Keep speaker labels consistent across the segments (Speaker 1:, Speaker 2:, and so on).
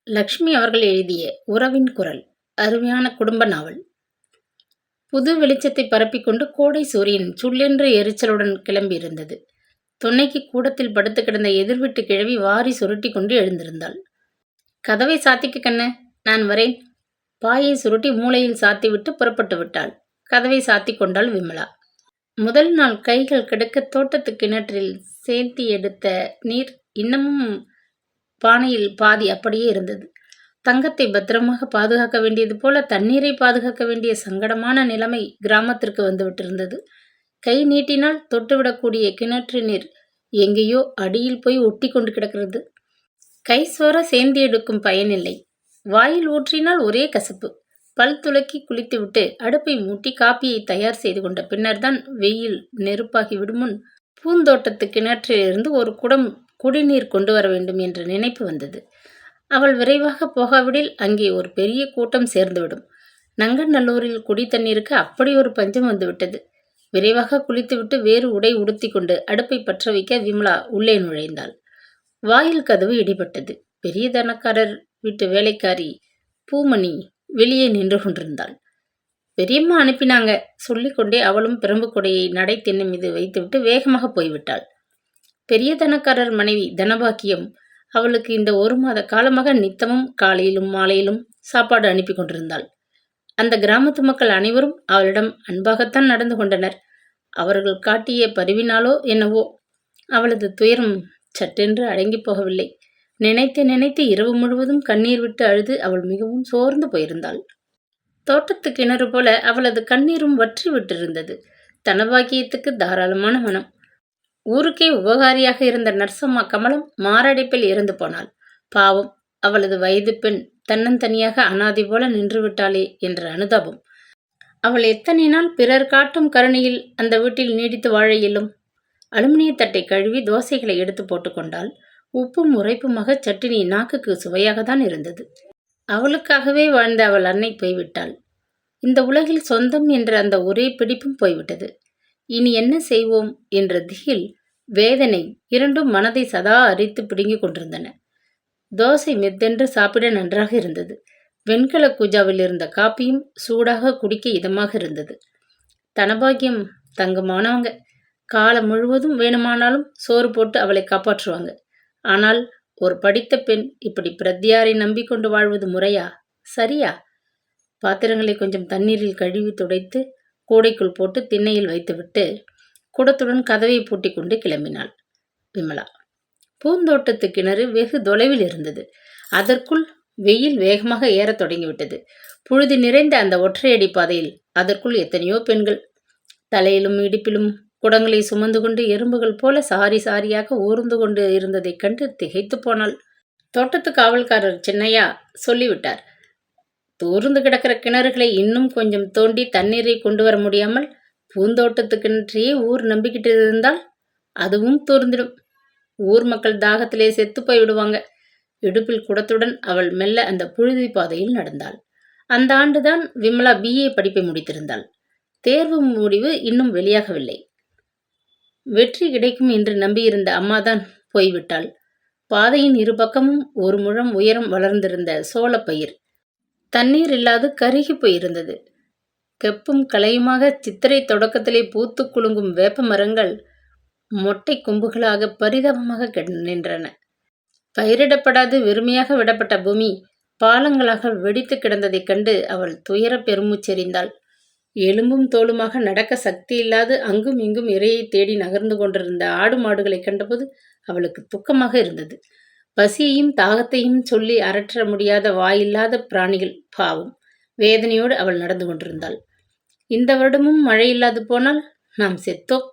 Speaker 1: லக்ஷ்மி அவர்கள் எழுதிய உறவின் குரல் அருமையான குடும்ப நாவல். புது வெளிச்சத்தை பரப்பிக்கொண்டு கோடை சூரியன் சுள்ளென்ற எரிச்சலுடன் கிளம்பியிருந்தது. தொன்னைக்கு கூடத்தில் படுத்து கிடந்த எதிர்விட்டு கிழவி வாரி சுருட்டி கொண்டு எழுந்திருந்தாள். கதவை சாத்திக்க கண்ணு, நான் வரேன். பாயை சுருட்டி மூளையில் சாத்திவிட்டு புறப்பட்டு விட்டாள். கதவை சாத்தி கொண்டாள் விமலா. முதல் நாள் கைகள் கிடக்க தோட்டத்து கிணற்றில் சேர்த்தி எடுத்த நீர் இன்னமும் பானையில் பாதி அப்படியே இருந்தது. தங்கத்தை பத்திரமாக பாதுகாக்க வேண்டியது போல தண்ணீரை பாதுகாக்க வேண்டிய சங்கடமான நிலைமை கிராமத்திற்கு வந்துவிட்டிருந்தது. கை நீட்டினால் தொட்டுவிடக்கூடிய கிணற்று நீர் எங்கேயோ அடியில் போய் ஒட்டி கொண்டு கிடக்கிறது. கை சோற சேந்தி எடுக்கும் பயனில்லை. வாயில் ஊற்றினால் ஒரே கசப்பு. பல் துலக்கி குளித்துவிட்டு அடுப்பை மூட்டி காப்பியை தயார் செய்து கொண்ட பின்னர் தான் வெயில் நெருப்பாகி விடும் முன் பூந்தோட்டத்து கிணற்றிலிருந்து ஒரு குடம் குடிநீர் கொண்டு வர வேண்டும் என்ற நினைப்பு வந்தது. அவள் விரைவாக போகாவிடில் அங்கே ஒரு பெரிய கூட்டம் சேர்ந்துவிடும். நங்கநல்லூரில் குடி தண்ணீருக்கு அப்படி ஒரு பஞ்சம் வந்துவிட்டது. விரைவாக குளித்துவிட்டு வேறு உடை உடுத்தி கொண்டு அடுப்பை பற்ற வைக்க விமலா உள்ளே நுழைந்தாள். வாயில் கதவு இடிபட்டது. பெரிய தனக்காரர் வீட்டு வேலைக்காரி பூமணி வெளியே நின்று கொண்டிருந்தாள். பெரியம்மா அனுப்பினாங்க சொல்லிக்கொண்டே அவளும் பிரம்பு கொடையை நடை திண்ணை மீது வைத்துவிட்டு வேகமாக போய்விட்டாள். பெரிய தனக்காரர் மனைவி தனபாக்கியம் அவளுக்கு இந்த 1 மாத காலமாக நித்தமும் காலையிலும் மாலையிலும் சாப்பாடு அனுப்பி கொண்டிருந்தாள். அந்த கிராமத்து மக்கள் அனைவரும் அவளிடம் அன்பாகத்தான் நடந்து கொண்டனர். அவர்கள் காட்டிய பரிவினாலோ என்னவோ அவளது துயரம் சட்டென்று அடங்கி போகவில்லை. நினைத்து நினைத்து இரவு முழுவதும் கண்ணீர் விட்டு அழுது அவள் மிகவும் சோர்ந்து போயிருந்தாள். தோட்டத்து கிணறு போல அவளது கண்ணீரும் வற்றி விட்டிருந்தது. தனபாக்கியத்துக்கு தாராளமான மனம். ஊருக்கே உபகாரியாக இருந்த நர்சம்மா கமலம் மாரடைப்பில் இறந்து போனாள். பாவம், அவளது வயது பெண் தன்னந்தனியாக அனாதை போல நின்று விட்டாளே என்ற அனுதாபம். அவள் எத்தனை நாள் பிறர் காட்டும் கருணையில் அந்த வீட்டில் நீடித்து வாழ இயலும்? அலுமினிய தட்டை கழுவி தோசைகளை எடுத்து போட்டுக்கொண்டாள். உப்பும் உரைப்புமாக சட்டினி நாக்குக்கு சுவையாகத்தான் இருந்தது. அவளுக்காகவே வாழ்ந்த அவள் அன்னை போய்விட்டாள். இந்த உலகில் சொந்தம் என்ற அந்த ஒரே பிடிப்பும் போய்விட்டது. இனி என்ன செய்வோம் என்ற திகில், வேதனை இரண்டும் மனதை சதா அரித்து பிடுங்கிக் கொண்டிருந்தன. தோசை மெத்தென்று சாப்பிட நன்றாக இருந்தது. வெண்கல கூஜாவில் இருந்த காப்பியும் சூடாக குடிக்க இதமாக இருந்தது. தனபாக்கியம் தங்கமானவங்க. காலம் முழுவதும் வேணுமானாலும் சோறு போட்டு அவளை காப்பாற்றுவாங்க. ஆனால் ஒரு படித்த பெண் இப்படி பிரத்யாரை நம்பிக்கொண்டு வாழ்வது முறையா, சரியா? பாத்திரங்களை கொஞ்சம் தண்ணீரில் கழுவி துடைத்து கூடைக்குள் போட்டு திண்ணையில் வைத்துவிட்டு குடத்துடன் கதவை பூட்டி கொண்டு கிளம்பினாள் விமலா. பூந்தோட்டத்து கிணறு வெகு தொலைவில் இருந்தது. அதற்குள் வெயில் வேகமாக ஏறத் தொடங்கிவிட்டது. புழுதி நிறைந்த அந்த ஒற்றையடி பாதையில் அதற்குள் எத்தனையோ பெண்கள் தலையிலும் இடுப்பிலும் குடங்களை சுமந்து கொண்டு எறும்புகள் போல சாரி சாரியாக ஊர்ந்து கொண்டு இருந்ததைக் கண்டு திகைத்து போனாள். தோட்டத்து காவல்காரர் சின்னையா சொல்லிவிட்டார். தூர்ந்து கிடக்கிற கிணறுகளை இன்னும் கொஞ்சம் தோண்டி தண்ணீரை கொண்டு வர முடியாமல் பூந்தோட்டத்து கிணற்றையே ஊர் நம்பிக்கிட்டு இருந்தால் அதுவும் தூர்ந்திடும். ஊர் மக்கள் தாகத்திலே செத்து போய் விடுவாங்க. இடுப்பில் குடத்துடன் அவள் மெல்ல அந்த புழுதி பாதையில் நடந்தாள். அந்த ஆண்டுதான் விமலா BA படிப்பை முடித்திருந்தாள். தேர்வு முடிவு இன்னும் வெளியாகவில்லை. வெற்றி கிடைக்கும் என்று நம்பியிருந்த அம்மாதான் போய்விட்டாள். பாதையின் இரு பக்கமும் 1 முழம் உயரம் வளர்ந்திருந்த சோளப்பயிர் தண்ணீர் இல்லாது கருகி போயிருந்தது. கெப்பும் கலையுமாக சித்திரை தொடக்கத்திலே பூத்து குலுங்கும் வேப்ப மரங்கள் மொட்டை கொம்புகளாக பரிதாபமாக நின்றன. பயிரிடப்படாது வெறுமையாக விடப்பட்ட பூமி பாலங்களாக வெடித்து கிடந்ததைக் கண்டு அவள் துயர பெருமூச்செறிந்தாள். எலும்பும் தோளுமாக நடக்க சக்தி இல்லாது அங்கும் இங்கும் இரையை தேடி நகர்ந்து கொண்டிருந்த ஆடு மாடுகளை கண்டபோது அவளுக்கு துக்கமாக இருந்தது. பசியையும் தாகத்தையும் சொல்லி அரற்ற முடியாத வாயில்லாத பிராணிகள் பாவம். வேதனையோடு அவள் நடந்து கொண்டிருந்தாள். இந்த வருடமும் மழை இல்லாது போனால் நாம் செத்தோம்.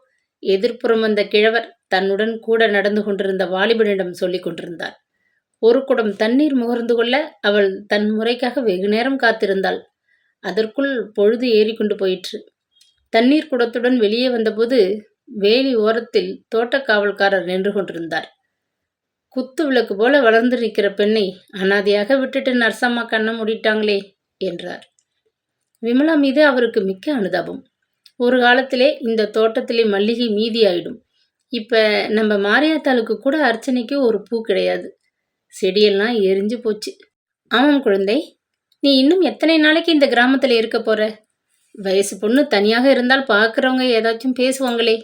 Speaker 1: எதிர்ப்புறம் வந்த கிழவர் தன்னுடன் கூட நடந்து கொண்டிருந்த வாலிபனிடம் சொல்லிக் கொண்டிருந்தார். ஒரு குடம் தண்ணீர் முகர்ந்து கொள்ள அவள் தன் முறைக்காக வெகு நேரம் காத்திருந்தாள். அதற்குள் பொழுது ஏறிக்கொண்டு போயிற்று. தண்ணீர் குடத்துடன் வெளியே வந்தபோது வேலி ஓரத்தில் தோட்டக்காவல்காரர் நின்று கொண்டிருந்தார். குத்து விளக்கு போல வளர்ந்து நிற்கிற பெண்ணை அனாதையாக விட்டுட்டு நர்சம்மா கண்ண மூடிட்டாங்களே என்றார். விமலா மீது அவருக்கு மிக்க அனுதாபம். ஒரு காலத்திலே இந்த தோட்டத்திலே மல்லிகை மீதியாயிடும். இப்ப நம்ம மாரியாத்தாளுக்கு கூட அர்ச்சனைக்கு ஒரு பூ கிடையாது. செடியெல்லாம் எரிஞ்சு போச்சு. ஆமாம் குழந்தை, நீ இன்னும் எத்தனை நாளைக்கு இந்த கிராமத்தில் இருக்க போற? வயசு பொண்ணு தனியாக இருந்தால் பார்க்குறவங்க ஏதாச்சும் பேசுவாங்களே.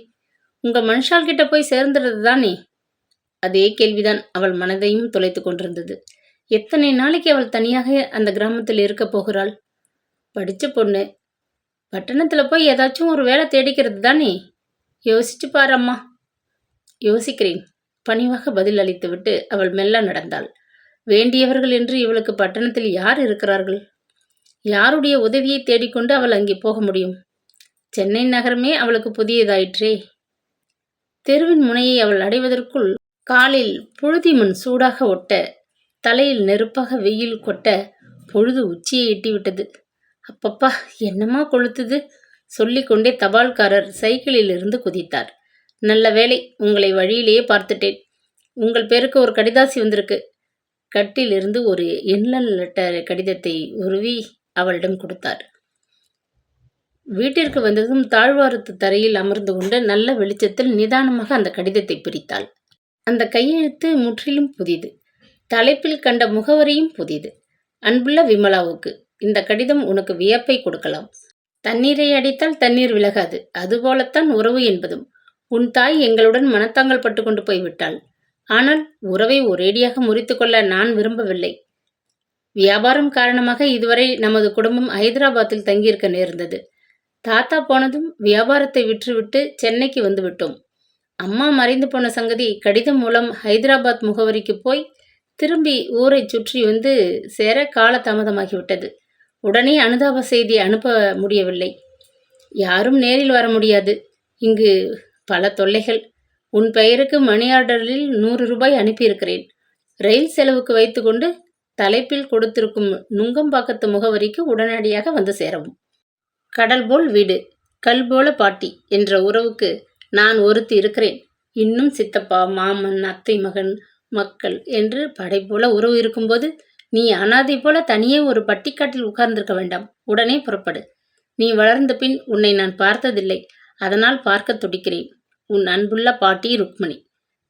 Speaker 1: உங்க மனுஷால் கிட்ட போய் சேர்ந்துடுறது தானே? அதே கேள்விதான் அவள் மனதையும் தொலைத்து கொண்டிருந்தது. எத்தனை நாளைக்கு அவள் தனியாக அந்த கிராமத்தில் இருக்க போகிறாள்? படிச்ச பொண்ணு, பட்டணத்துல போய் ஏதாச்சும் ஒரு வேலை தேடிக்கிறது தானே? யோசிச்சு பாரு அம்மா. யோசிக்கிறேன், பணிவாக பதில் அளித்துவிட்டு அவள் மெல்ல நடந்தாள். வேண்டியவர்கள் என்று இவளுக்கு பட்டணத்தில் யார் இருக்கிறார்கள்? யாருடைய உதவியை தேடிக்கொண்டு அவள் அங்கே போக முடியும்? சென்னை நகரமே அவளுக்கு புதியதாயிற்றே. தெருவின் முனையை அவள் அடைவதற்குள் காலில் புழுதி மண் சூடாக ஒட்ட, தலையில் நெருப்பாக வெயில் கொட்ட பொழுது உச்சியை எட்டிவிட்டது. அப்பப்பா, என்னமா கொளுத்துது! சொல்லிக்கொண்டே தபால்காரர் சைக்கிளில் இருந்து குதித்தார். நல்ல வேளை, உங்களை வழியிலேயே பார்த்துட்டேன். உங்கள் பேருக்கு ஒரு கடிதாசி வந்திருக்கு. கட்டிலிருந்து ஒரு என்லல் லெட்டர் கடிதத்தை உருவி அவளிடம் கொடுத்தார். வீட்டிற்கு வந்ததும் தாழ்வாரத்து தரையில் அமர்ந்து கொண்டு நல்ல வெளிச்சத்தில் நிதானமாக அந்த கடிதத்தை பிரித்தாள். அந்த கையெழுத்து முற்றிலும் புதிது. தலைப்பில் கண்ட முகவரியும் புதிது. அன்புள்ள விமலாவுக்கு, இந்த கடிதம் உனக்கு வியப்பை கொடுக்கலாம். தண்ணீரை அடித்தால் தண்ணீர் விலகாது, அதுபோலத்தான் உறவு என்பதும். உன் தாய் எங்களுடன் மனத்தாங்கல் பட்டு கொண்டு போய்விட்டாள். ஆனால் உறவை ஒரேடியாக முறித்து கொள்ள நான் விரும்பவில்லை. வியாபாரம் காரணமாக இதுவரை நமது குடும்பம் ஹைதராபாத்தில் தங்கியிருக்க நேர்ந்தது. தாத்தா போனதும் வியாபாரத்தை விற்றுவிட்டு சென்னைக்கு வந்து விட்டோம். அம்மா மறைந்து போன சங்கதி கடிதம் மூலம் ஹைதராபாத் முகவரிக்கு போய் திரும்பி ஊரை சுற்றி வந்து சேர காலதாமதமாகிவிட்டது. உடனே அனுதாப செய்தி அனுப்ப முடியவில்லை. யாரும் நேரில் வர முடியாது. இங்கு பல தொல்லைகள். உன் பெயருக்கு மணி ஆர்டரில் 100 ரூபாய் அனுப்பியிருக்கிறேன். ரயில் செலவுக்கு வைத்துக்கொண்டு தலைப்பில் கொடுத்திருக்கும் நுங்கம்பாக்கத்து முகவரிக்கு உடனடியாக வந்து சேரவும். கடல் போல் வீடு, கல் போல பாட்டி என்ற உறவுக்கு நான் ஒருத்தி இருக்கிறேன். இன்னும் சித்தப்பா, மாமன், அத்தை மகன், மக்கள் என்று படை போல உறவு இருக்கும்போது நீ அனாதை போல தனியே ஒரு பட்டிக்காட்டில் உட்கார்ந்திருக்க வேண்டாம். உடனே புறப்படு. நீ வளர்ந்த பின் உன்னை நான் பார்த்ததில்லை, அதனால் பார்க்க துடிக்கிறேன். உன் அன்புள்ள பாட்டி ருக்மணி.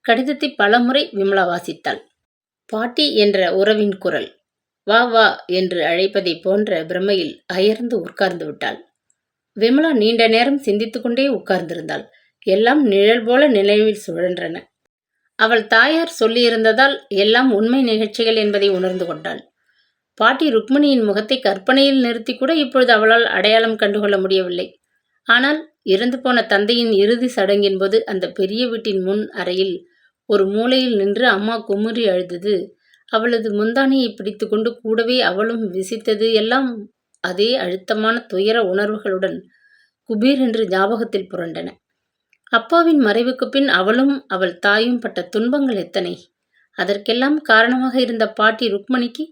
Speaker 1: கடிதத்தை பலமுறை விமலா வாசித்தாள். பாட்டி என்ற உறவின் குரல் வா வா என்று அழைப்பதை போன்ற பிரமையில் அயர்ந்து உட்கார்ந்து விட்டாள். விமலா நீண்ட நேரம் சிந்தித்துக்கொண்டே உட்கார்ந்திருந்தாள். எல்லாம் நிழல் போல நினைவில் சுழன்றன. அவள் தாயார் சொல்லியிருந்ததால் எல்லாம் உண்மை நிகழ்ச்சிகள் என்பதை உணர்ந்து கொண்டாள். பாட்டி ருக்மணியின் முகத்தை கற்பனையில் நிறுத்தி கூட இப்பொழுது அவளால் அடையாளம் கண்டுகொள்ள முடியவில்லை. ஆனால் இறந்து போன தந்தையின் இறுதி சடங்கின் போது அந்த பெரிய வீட்டின் முன் அறையில் ஒரு மூலையில் நின்று அம்மா குமுறி அழுதது, அவளது முந்தானையை பிடித்து கொண்டு கூடவே அவளும் விசித்தது எல்லாம் அதே அழுத்தமான துயர உணர்வுகளுடன் குபீர் என்று ஞாபகத்தில் புரண்டன. அப்பாவின் மறைவுக்கு பின் அவளும் அவள் தாயும் பட்ட துன்பங்கள் எத்தனை! அதற்கெல்லாம் காரணமாக இருந்த பாட்டி ருக்மணிக்கு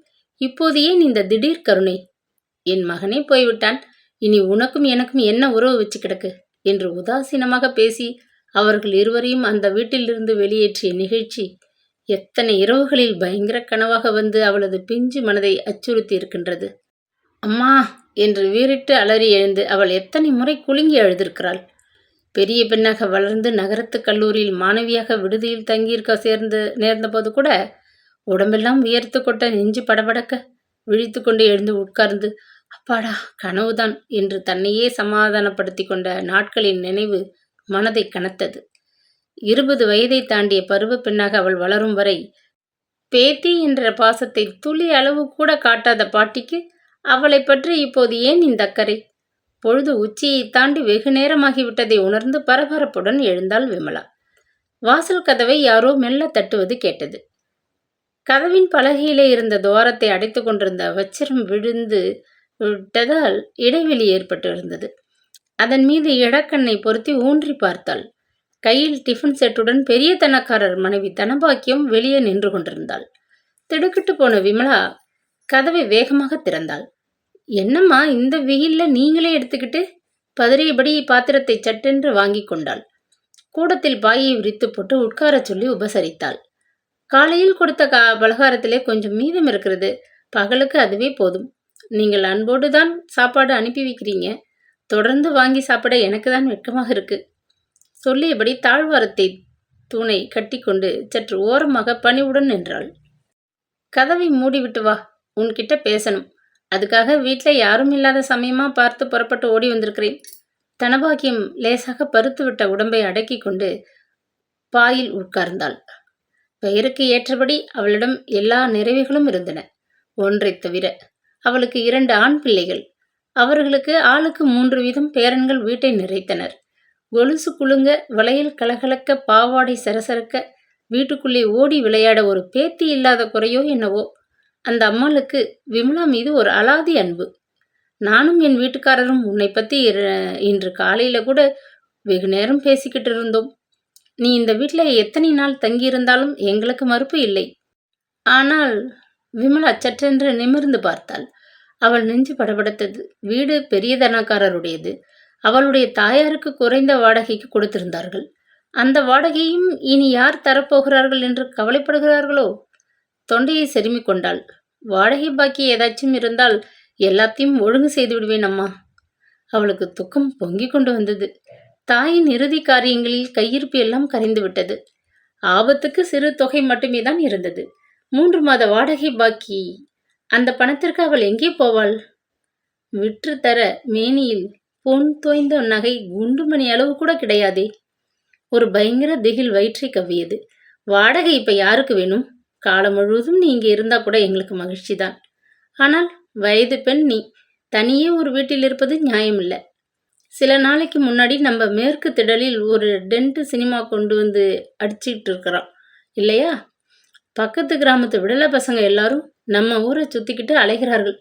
Speaker 1: இப்போது ஏன் இந்த திடீர் கருணை? என் மகனே போய்விட்டான், இனி உனக்கும் எனக்கும் என்ன உறவு வச்சு கிடக்கு என்று உதாசீனமாக பேசி அவர்கள் இருவரையும் அந்த வீட்டிலிருந்து வெளியேற்றிய நிகழ்ச்சி எத்தனை இரவுகளில் பயங்கர கனவாக வந்து அவளது பிஞ்சு மனதை அச்சுறுத்தி இருக்கின்றது. அம்மா என்று வீறிட்டு அலறி எழுந்து அவள் எத்தனை முறை குலுங்கி அழுதிருக்கிறாள். பெரிய பெண்ணாக வளர்ந்து நகரத்து கல்லூரியில் மாணவியாக விடுதியில் தங்கியிருக்க நேர்ந்தபோது கூட உடம்பெல்லாம் வியர்த்து கொட்ட, நெஞ்சு படபடக்க, விழித்து கொண்டு எழுந்து உட்கார்ந்து அப்பாடா கனவுதான் என்று தன்னையே சமாதானப்படுத்தி கொண்ட நாட்களின் நினைவு மனதை கனத்தது. 20 வயதை தாண்டிய பருவ பெண்ணாக அவள் வளரும் வரை பேத்தி என்ற பாசத்தை துளி அளவு கூட காட்டாத பாட்டிக்கு அவளை பற்றி இப்போது ஏன் இந்த அக்கறை? பொழுது உச்சியை தாண்டி வெகு நேரமாகிவிட்டதை உணர்ந்து பரபரப்புடன் எழுந்தாள் விமலா. வாசல் கதவை யாரோ மெல்ல தட்டுவது கேட்டது. கதவின் பலகையிலே இருந்த துவாரத்தை அடைத்து கொண்டிருந்த வச்சிரம் விழுந்து விட்டதால் இடைவெளி ஏற்பட்டு இருந்தது. அதன் மீது இடக்கண்ணை பொருத்தி ஊன்றி பார்த்தாள். கையில் டிஃபன் செட்டுடன் பெரிய தனக்காரர் மனைவி தனபாக்கியம் வெளியே நின்று கொண்டிருந்தாள். திடுக்கிட்டு போன விமலா கதவை வேகமாக திறந்தாள். என்னம்மா இந்த வெயில்ல நீங்களே எடுத்துக்கிட்டு? பதறியபடி பாத்திரத்தை சட்டென்று வாங்கி கொண்டாள். கூடத்தில் பாயை விரித்து போட்டு உட்காரச் சொல்லி உபசரித்தாள். காலையில் கொடுத்த பலகாரத்திலே கொஞ்சம் மீதம் இருக்கிறது, பகலுக்கு அதுவே போதும். நீங்கள் அன்போடு தான் சாப்பாடு அனுப்பி வைக்கிறீங்க, தொடர்ந்து வாங்கி சாப்பிட எனக்கு தான் வெட்கமாக இருக்கு. சொல்லியபடி தாழ்வாரத்தை தூணை கட்டி கொண்டு சற்று ஓரமாக பணிவுடன் நின்றாள். கதவை மூடிவிட்டு வா, உன்கிட்ட பேசணும். அதுக்காக வீட்டில் யாரும் இல்லாத சமயமாக பார்த்து புறப்பட்டு ஓடி வந்திருக்கிறேன். தனபாக்கியம் லேசாக பருத்து விட்ட உடம்பை அடக்கி கொண்டு பாயில் உட்கார்ந்தாள். பெயருக்கு ஏற்றபடி அவளிடம் எல்லா நிறைவுகளும் இருந்தன. ஒன்றை தவிர அவளுக்கு 2 ஆண் பிள்ளைகள். அவர்களுக்கு ஆளுக்கு 3 வீதம் பேரன்கள் வீட்டை நிறைத்தனர். கொலுசு குலுங்க, வளையல் கலகலக்க, பாவாடை சரசரக்க, வீட்டுக்குள்ளே ஓடி விளையாட ஒரு பேத்தி இல்லாத குறையோ என்னவோ. அந்த அம்மாளுக்கு விமலா மீது ஒரு அலாதி அன்பு. நானும் என் வீட்டுக்காரரும் உன்னை பற்றி இன்று காலையில் கூட வெகு நேரம் பேசிக்கிட்டு இருந்தோம். நீ இந்த வீட்டில் எத்தனை நாள் தங்கியிருந்தாலும் எங்களுக்கு மறுப்பு இல்லை. ஆனால் விமலா சற்றென்று நிமிர்ந்து பார்த்தாள். அவள் நெஞ்சு படபடத்தது. வீடு பெரிய தனக்காரருடையது. அவளுடைய தாயாருக்கு குறைந்த வாடகைக்கு கொடுத்திருந்தார்கள். அந்த வாடகையும் இனி யார் தரப்போகிறார்கள் என்று கவலைப்படுகிறார்களோ? தொண்டையை செருமிக் கொண்டாள். வாடகை பாக்கி ஏதாச்சும் இருந்தால் எல்லாத்தையும் ஒழுங்கு செய்து விடுவேன் அம்மா. அவளுக்கு துக்கம் பொங்கி கொண்டு வந்தது. தாயின் இறுதி காரியங்களில் கையிருப்பு எல்லாம் கரைந்து விட்டது. ஆபத்துக்கு சிறு தொகை மட்டுமே தான் இருந்தது. 3 மாத வாடகை பாக்கி. அந்த பணத்திற்கு அவள் எங்கே போவாள்? விற்று தர மேனியில் பொன் தோய்ந்த நகை குண்டுமணி அளவு கூட கிடையாதே. ஒரு பயங்கர திகில் வயிற்றை கவ்வியது. வாடகை இப்ப யாருக்கு வேணும்? காலம் முழுவதும் நீ இங்கே இருந்தா கூட எங்களுக்கு மகிழ்ச்சி தான். ஆனால் வயது பெண் நீ தனியே ஒரு வீட்டில் இருப்பது நியாயமில்லை. சில நாளைக்கு முன்னாடி நம்ம மேற்கு திடலில் ஒரு டென்ட் சினிமா கொண்டு வந்து அடிச்சுக்கிட்டு இருக்கிறோம் இல்லையா? பக்கத்து கிராமத்து விடலை பசங்க எல்லாரும் நம்ம ஊரை சுற்றிக்கிட்டு அலைகிறார்கள்.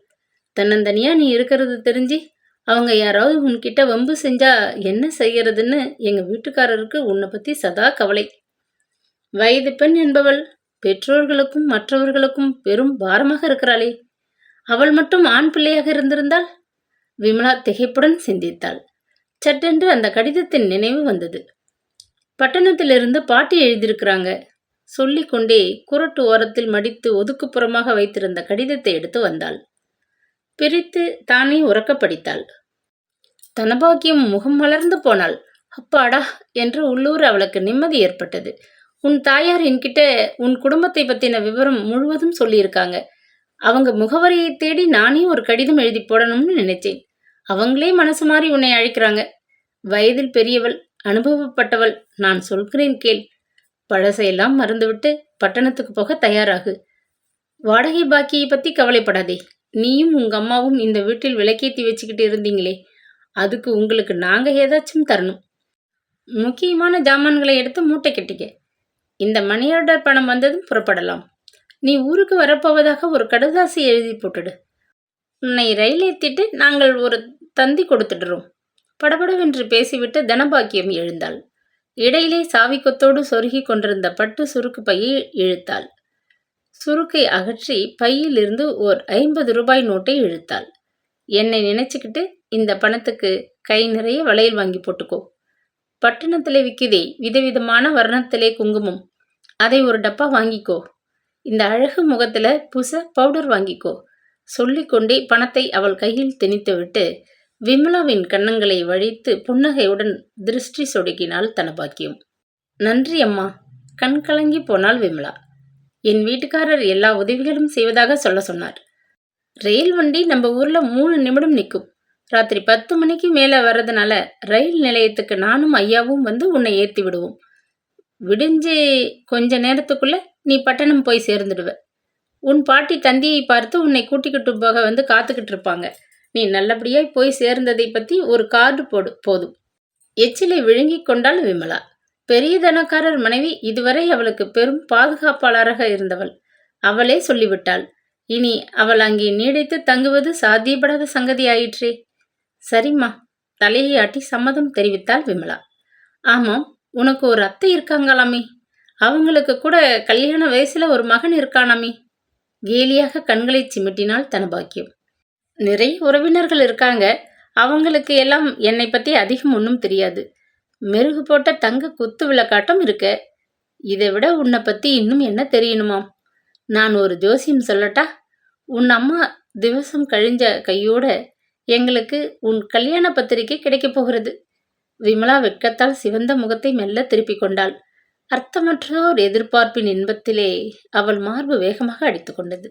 Speaker 1: தன்னந்தனியா நீ இருக்கிறது தெரிஞ்சு அவங்க யாராவது உன்கிட்ட வம்பு செஞ்சா என்ன செய்யறதுன்னு எங்கள் வீட்டுக்காரருக்கு உன்னை பற்றி சதா கவலை. வயது பெண் என்பவள் பெற்றோர்களுக்கும் மற்றவர்களுக்கும் பெரும் பாரமாக இருக்கிறாளே. அவள் மட்டும் ஆண் பிள்ளையாக இருந்திருந்தால்? விமலா திகைப்புடன் சிந்தித்தாள். சட்டென்று அந்த கடிதத்தின் நினைவு வந்தது. பட்டணத்திலிருந்து பாட்டி எழுதியிருக்கிறாங்க. சொல்லிக்கொண்டே குரட்டு ஓரத்தில் மடித்து ஒதுக்குப்புறமாக வைத்திருந்த கடிதத்தை எடுத்து வந்தாள். பிரித்து தானே உறக்க படித்தாள். தனபாக்கியம் முகம் மலர்ந்து போனாள். அப்பாடா என்று உள்ளூர் அவளுக்கு நிம்மதி ஏற்பட்டது. உன் தாயார் என்கிட்ட உன் குடும்பத்தை பற்றின விவரம் முழுவதும் சொல்லியிருக்காங்க. அவங்க முகவரியை தேடி நானே ஒரு கடிதம் எழுதி போடணும்னு நினைச்சேன். அவங்களே மனசு மாறி உன்னை அழைக்கிறாங்க. வயதில் பெரியவள், அனுபவப்பட்டவள். நான் சொல்கிறேன் கேள். பழசையெல்லாம் மறந்துவிட்டு பட்டணத்துக்கு போக தயாராகு. வாடகை பாக்கியை பற்றி கவலைப்படாதே. நீயும் உங்க அம்மாவும் இந்த வீட்டில் விளக்கேற்றி வச்சுக்கிட்டு இருந்தீங்களே, அதுக்கு உங்களுக்கு நாங்கள் ஏதாச்சும் தரணும். முக்கியமான ஜாமான்களை எடுத்து மூட்டை கட்டிக்க. இந்த மணி ஆர்டர் பணம் வந்ததும் புறப்படலாம். நீ ஊருக்கு வரப்போவதாக ஒரு கடுதாசி எழுதி போட்டுடு. உன்னை ரயில் ஏற்றிட்டு நாங்கள் ஒரு தந்தி கொடுத்துடுறோம். படபடவென்று பேசிவிட்டு தனபாக்கியம் எழுந்தாள். இடையிலே சாவி கொத்தோடு சொருகி கொண்டிருந்த பட்டு சுருக்கு பையை இழுத்தாள். சுருக்கை அகற்றி பையிலிருந்து ஓர் 50 ரூபாய் நோட்டை இழுத்தாள். என்னை நினைச்சுக்கிட்டு இந்த பணத்துக்கு கை நிறைய வளையல் வாங்கி போட்டுக்கோ. பட்டணத்திலே விற்குதே விதவிதமான வர்ணத்திலே குங்குமம், அதை ஒரு டப்பா வாங்கிக்கோ. இந்த அழகு முகத்தில் புச பவுடர் வாங்கிக்கோ. சொல்லிக்கொண்டே பணத்தை அவள் கையில் திணித்துவிட்டு விமலாவின் கன்னங்களை வழித்து புன்னகையுடன் திருஷ்டி சொடுக்கினாள் தனபாக்கியம். நன்றி அம்மா. கண் கலங்கி போனாள் விமலா. என் வீட்டுக்காரர் எல்லா உதவிகளும் செய்வதாக சொல்ல சொன்னார். ரயில் வண்டி நம்ம ஊரில் 3 நிமிடம் நிற்கும். ராத்திரி 10 மணிக்கு மேலே வர்றதுனால ரயில் நிலையத்துக்கு நானும் ஐயாவும் வந்து உன்னை ஏற்றி விடுவோம். விடிஞ்சு கொஞ்ச நேரத்துக்குள்ள நீ பட்டணம் போய் சேர்ந்துடுவ. உன் பாட்டி தந்தியை பார்த்து உன்னை கூட்டிக்கிட்டு போக வந்து காத்துக்கிட்டு இருப்பாங்க. நீ நல்லபடியாய் போய் சேர்ந்ததை பற்றி ஒரு கார்டு போடு போதும். எச்சிலை விழுங்கி கொண்டாள் விமலா. பெரிய தனக்காரர் மனைவி இதுவரை அவளுக்கு பெரும் பாதுகாப்பாளராக இருந்தவள். அவளே சொல்லிவிட்டாள். இனி அவள் அங்கே நீடித்து தங்குவது சாத்தியப்படாத சங்கதி ஆயிற்றே. சரிம்மா, தலையை ஆட்டி சம்மதம் தெரிவித்தாள் விமலா. ஆமாம், உனக்கு ஒரு அத்தை இருக்காங்களாமே. அவங்களுக்கு கூட கல்யாண வயசுல ஒரு மகன் இருக்கானாமே. கேலியாக கண்களை சிமிட்டினாள் தனபாக்கியம். நிறைய உறவினர்கள் இருக்காங்க. அவங்களுக்கு எல்லாம் என்னை பற்றி அதிகம் ஒன்றும் தெரியாது. மெருகு போட்ட தங்க குத்து விளக்காட்டம் இருக்க. இதை விட உன்னை பற்றி இன்னும் என்ன தெரியணுமாம்? நான் ஒரு ஜோசியம் சொல்லட்டா? உன் அம்மா திவசம் கழிஞ்ச கையோட எங்களுக்கு உன் கல்யாண பத்திரிகை கிடைக்கப் போகிறது. விமலா வெட்கத்தால் சிவந்த முகத்தை மெல்ல திருப்பிக் கொண்டாள். அர்த்தமற்றோர் எதிர்பார்ப்பின் இன்பத்திலே அவள் மார்பு வேகமாக அடித்து கொண்டது.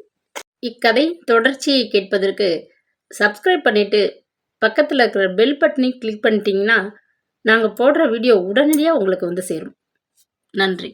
Speaker 1: இக்கதை தொடர்ச்சியை கேட்பதற்கு சப்ஸ்கிரைப் பண்ணிட்டு பக்கத்தில் இருக்கிற பெல் பட்டனை கிளிக் பண்ணிட்டீங்கன்னா நாங்கள் போடுற வீடியோ உடனடியாக உங்களுக்கு வந்து சேரும். நன்றி.